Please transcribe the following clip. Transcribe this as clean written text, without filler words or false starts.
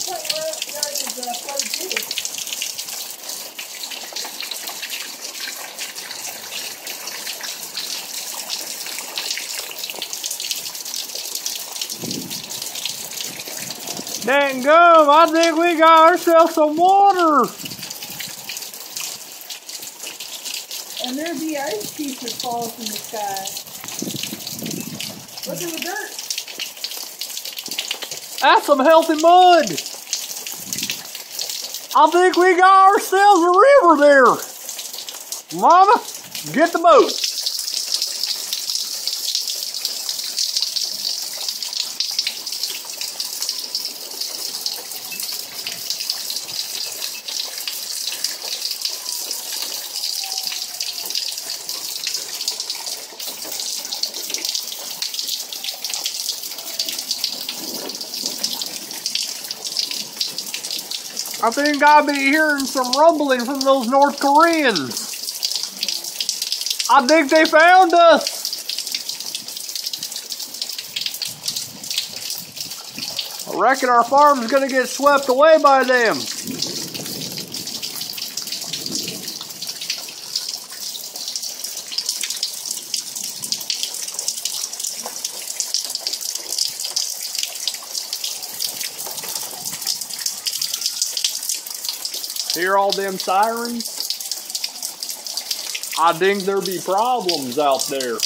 front yard is flooded too. Dang-gum, I think we got ourselves some water. And there'd be ice pieces falling from the sky. Look at the dirt. That's some healthy mud. I think we got ourselves a river there. Mama, get the boat. I think I'll be hearing some rumbling from those North Koreans. I think they found us. I reckon our farm's gonna get swept away by them. Hear all them sirens? I think there be problems out there.